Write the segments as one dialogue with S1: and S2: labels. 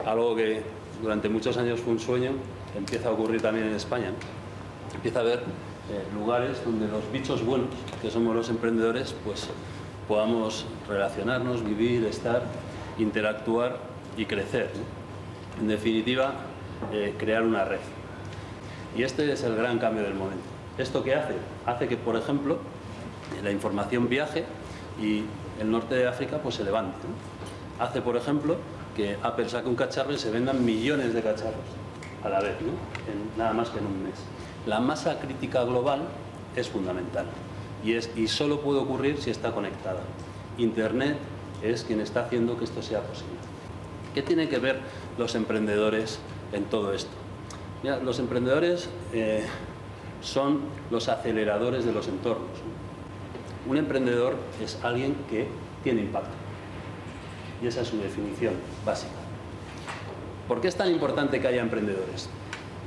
S1: algo que durante muchos años fue un sueño, empieza a ocurrir también en España, ¿no? Empieza a haber lugares donde los bichos buenos, que somos los emprendedores, pues podamos relacionarnos, vivir, estar, interactuar y crecer, ¿no? En definitiva, crear una red. Y este es el gran cambio del momento. ¿Esto qué hace? Hace que, por ejemplo, la información viaje y el norte de África pues se levante, ¿no? Hace, por ejemplo, que Apple saque un cacharro y se vendan millones de cacharros a la vez, ¿no? Nada más que en un mes. La masa crítica global es fundamental y solo puede ocurrir si está conectada. Internet es quien está haciendo que esto sea posible. ¿Qué tienen que ver los emprendedores en todo esto? Mira, los emprendedores son los aceleradores de los entornos. Un emprendedor es alguien que tiene impacto. Y esa es su definición básica. ¿Por qué es tan importante que haya emprendedores?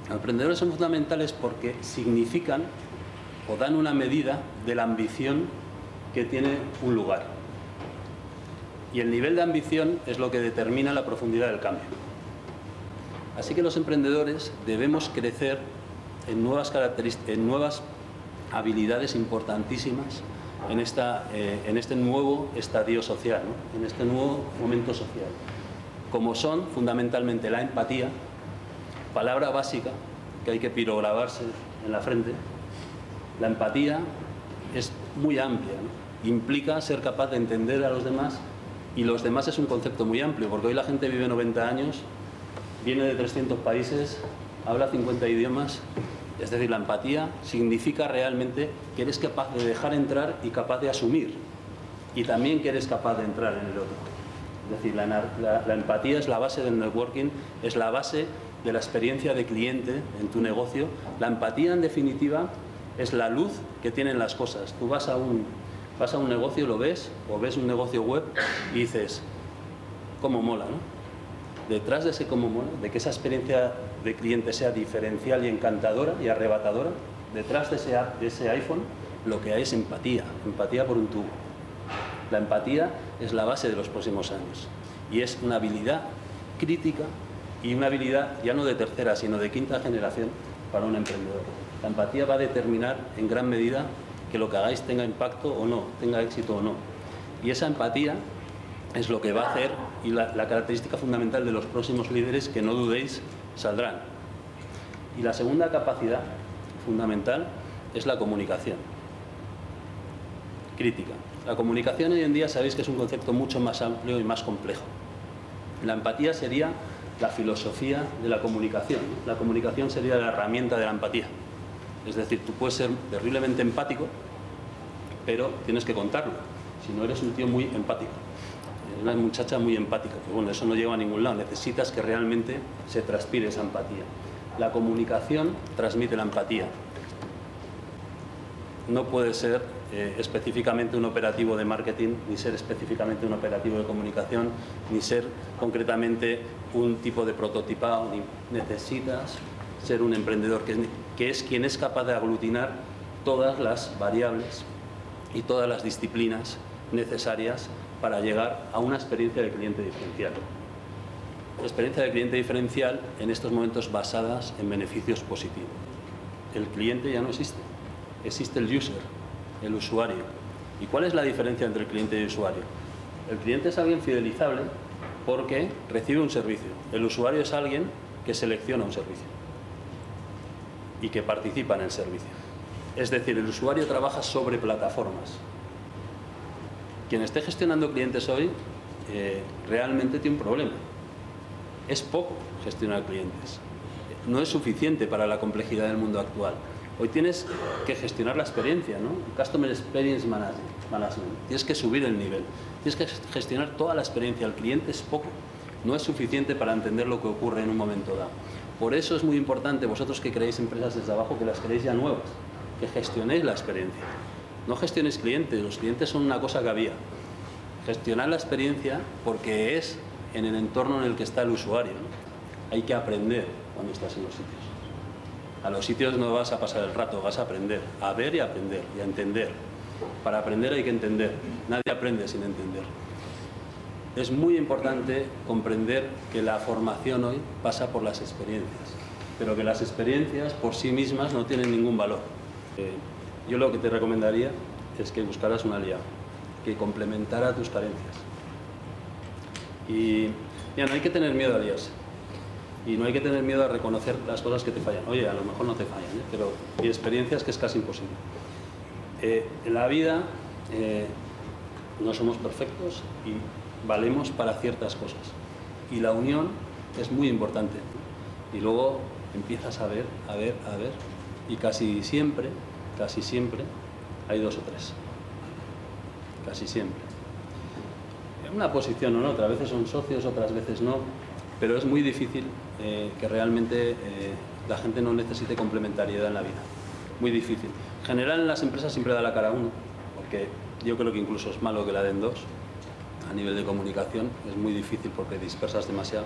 S1: Los emprendedores son fundamentales porque significan o dan una medida de la ambición que tiene un lugar. Y el nivel de ambición es lo que determina la profundidad del cambio. Así que los emprendedores debemos crecer en nuevas características, en nuevas habilidades importantísimas en este nuevo estadio social, ¿no? En este nuevo momento social, como son fundamentalmente la empatía, palabra básica que hay que pirograbarse en la frente. La empatía es muy amplia, ¿no? Implica ser capaz de entender a los demás, y los demás es un concepto muy amplio, porque hoy la gente vive 90 años, viene de 300 países, habla 50 idiomas. Es decir, la empatía significa realmente que eres capaz de dejar entrar y capaz de asumir, y también que eres capaz de entrar en el otro. Es decir, la empatía es la base del networking, es la base de la experiencia de cliente en tu negocio. La empatía, en definitiva, es la luz que tienen las cosas. Tú vas a un negocio, lo ves, o ves un negocio web y dices, cómo mola, ¿no? Detrás de ese cómo mola, de que esa experiencia de cliente sea diferencial y encantadora y arrebatadora, detrás de ese iPhone, lo que hay es empatía, empatía por un tubo. La empatía es la base de los próximos años y es una habilidad crítica y una habilidad ya no de tercera, sino de quinta generación para un emprendedor. La empatía va a determinar en gran medida que lo que hagáis tenga impacto o no, tenga éxito o no. Y esa empatía es lo que va a hacer, y la característica fundamental de los próximos líderes, que no dudéis, saldrán. Y la segunda capacidad fundamental es la comunicación crítica. La comunicación hoy en día sabéis que es un concepto mucho más amplio y más complejo. La empatía sería la filosofía de la comunicación. La comunicación sería la herramienta de la empatía. Es decir, tú puedes ser terriblemente empático, pero tienes que contarlo. Si no, eres un tío muy empático, una muchacha muy empática, pues bueno, eso no lleva a ningún lado. Necesitas que realmente se transpire esa empatía. La comunicación transmite la empatía. No puede ser específicamente un operativo de marketing, ni ser específicamente un operativo de comunicación, ni ser concretamente un tipo de prototipado. Necesitas ser un emprendedor que es quien es capaz de aglutinar todas las variables y todas las disciplinas necesarias para llegar a una experiencia de cliente diferencial. Una experiencia de cliente diferencial en estos momentos basadas en beneficios positivos. El cliente ya no existe, existe el user, el usuario. ¿Y cuál es la diferencia entre el cliente y el usuario? El cliente es alguien fidelizable porque recibe un servicio. El usuario es alguien que selecciona un servicio y que participa en el servicio. Es decir, el usuario trabaja sobre plataformas. Quien esté gestionando clientes hoy realmente tiene un problema. Es poco gestionar clientes. No es suficiente para la complejidad del mundo actual. Hoy tienes que gestionar la experiencia, ¿no? Customer Experience Management. Tienes que subir el nivel. Tienes que gestionar toda la experiencia. El cliente es poco. No es suficiente para entender lo que ocurre en un momento dado. Por eso es muy importante, vosotros que creéis empresas desde abajo, que las creéis ya nuevas, que gestionéis la experiencia. No gestionéis clientes, los clientes son una cosa que había. Gestionar la experiencia porque es en el entorno en el que está el usuario, ¿no? Hay que aprender cuando estás en los sitios. A los sitios no vas a pasar el rato, vas a aprender, a ver y a aprender y a entender. Para aprender hay que entender, nadie aprende sin entender. es muy importante comprender que la formación hoy pasa por las experiencias, pero que las experiencias por sí mismas no tienen ningún valor. Yo lo que te recomendaría es que buscaras un aliado, que complementara tus carencias. Y mira, no hay que tener miedo a liarse. Y no hay que tener miedo a reconocer las cosas que te fallan. Oye, a lo mejor no te fallan, pero mi experiencia es que es casi imposible. En la vida no somos perfectos y valemos para ciertas cosas. Y la unión es muy importante. Y luego empiezas a ver, y casi siempre hay dos o tres. Casi siempre. En una posición o en otra, a veces son socios, otras veces no, pero es muy difícil que realmente la gente no necesite complementariedad en la vida. Muy difícil. En general en las empresas siempre da la cara uno, porque yo creo que incluso es malo que la den dos. A nivel de comunicación es muy difícil porque dispersas demasiado,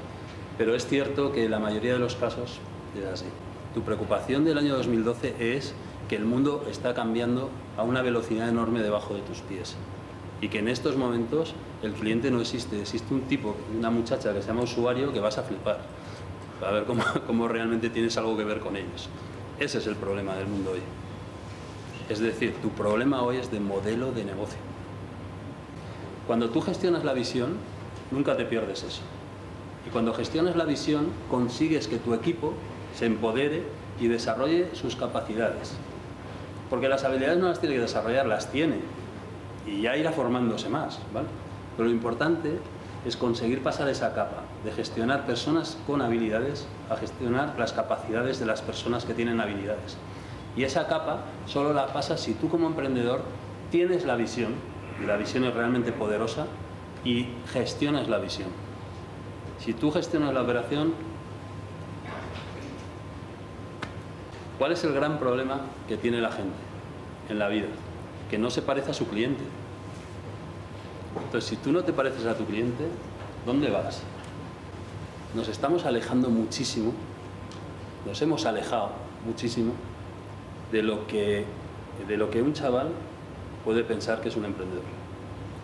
S1: pero es cierto que la mayoría de los casos es así. Tu preocupación del año 2012 es que el mundo está cambiando a una velocidad enorme debajo de tus pies y que en estos momentos el cliente no existe, existe un tipo, una muchacha que se llama usuario que vas a flipar, para ver cómo realmente tienes algo que ver con ellos. Ese es el problema del mundo hoy. Es decir, tu problema hoy es de modelo de negocio. Cuando tú gestionas la visión, nunca te pierdes eso. Y cuando gestionas la visión, consigues que tu equipo se empodere y desarrolle sus capacidades. Porque las habilidades no las tiene que desarrollar, las tiene. Y ya irá formándose más, ¿vale? Pero lo importante es conseguir pasar esa capa de gestionar personas con habilidades a gestionar las capacidades de las personas que tienen habilidades. Y esa capa solo la pasas si tú como emprendedor tienes la visión, y la visión es realmente poderosa, y gestionas la visión. Si tú gestionas la operación, ¿cuál es el gran problema que tiene la gente en la vida? Que no se parece a su cliente. Entonces, si tú no te pareces a tu cliente, ¿dónde vas? Nos estamos alejando muchísimo, nos hemos alejado muchísimo de lo que un chaval puede pensar que es un emprendedor.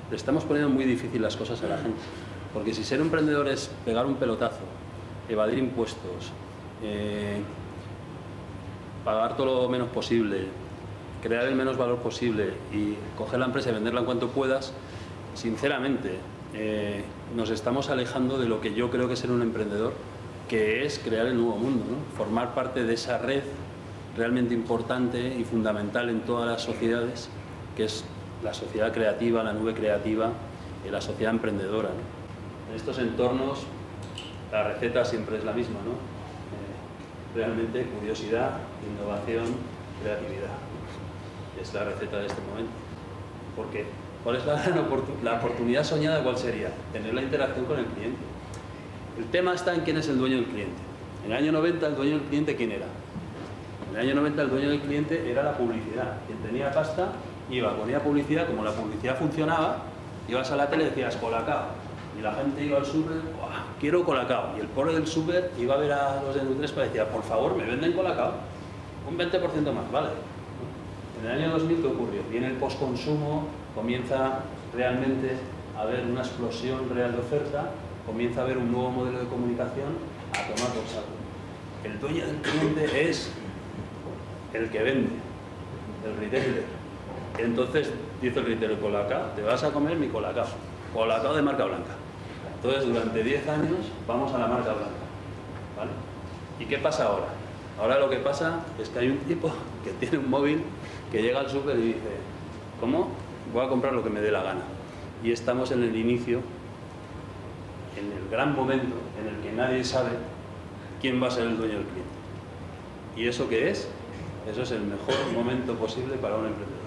S1: Le estamos poniendo muy difícil las cosas a la gente, porque si ser emprendedor es pegar un pelotazo, evadir impuestos, pagar todo lo menos posible, crear el menos valor posible y coger la empresa y venderla en cuanto puedas, sinceramente nos estamos alejando de lo que yo creo que es ser un emprendedor, que es crear el nuevo mundo, ¿no? Formar parte de esa red realmente importante y fundamental en todas las sociedades, que es la sociedad creativa, la nube creativa, la sociedad emprendedora, ¿no? En estos entornos la receta siempre es la misma, ¿no? Realmente curiosidad, innovación, creatividad. Es la receta de este momento. ¿Por qué? ¿Cuál es la oportunidad soñada? ¿Cuál sería? Tener la interacción con el cliente. El tema está en quién es el dueño del cliente. En el año 90 el dueño del cliente, ¿quién era? En el año 90 el dueño del cliente era la publicidad. Quien tenía pasta iba, ponía publicidad, como la publicidad funcionaba, ibas a la tele y decías Colacao. Y la gente iba al súper, quiero Colacao. Y el pobre del súper iba a ver a los de Nutrespa y decía, por favor, me venden Colacao. Un 20% más, ¿vale? En el año 2000, ¿qué ocurrió? Viene el postconsumo, comienza realmente a haber una explosión real de oferta, comienza a haber un nuevo modelo de comunicación a tomar por saco. El dueño del cliente es el que vende, el retailer. Entonces dice el retailer, Colacao, te vas a comer mi Colacao, Colacao de marca blanca. Entonces durante 10 años vamos a la marca blanca, ¿vale? ¿Y qué pasa ahora? Ahora lo que pasa es que hay un tipo que tiene un móvil que llega al súper y dice, ¿cómo? Voy a comprar lo que me dé la gana. Y estamos en el inicio, en el gran momento en el que nadie sabe quién va a ser el dueño del cliente. ¿Y eso qué es? Eso es el mejor momento posible para un emprendedor.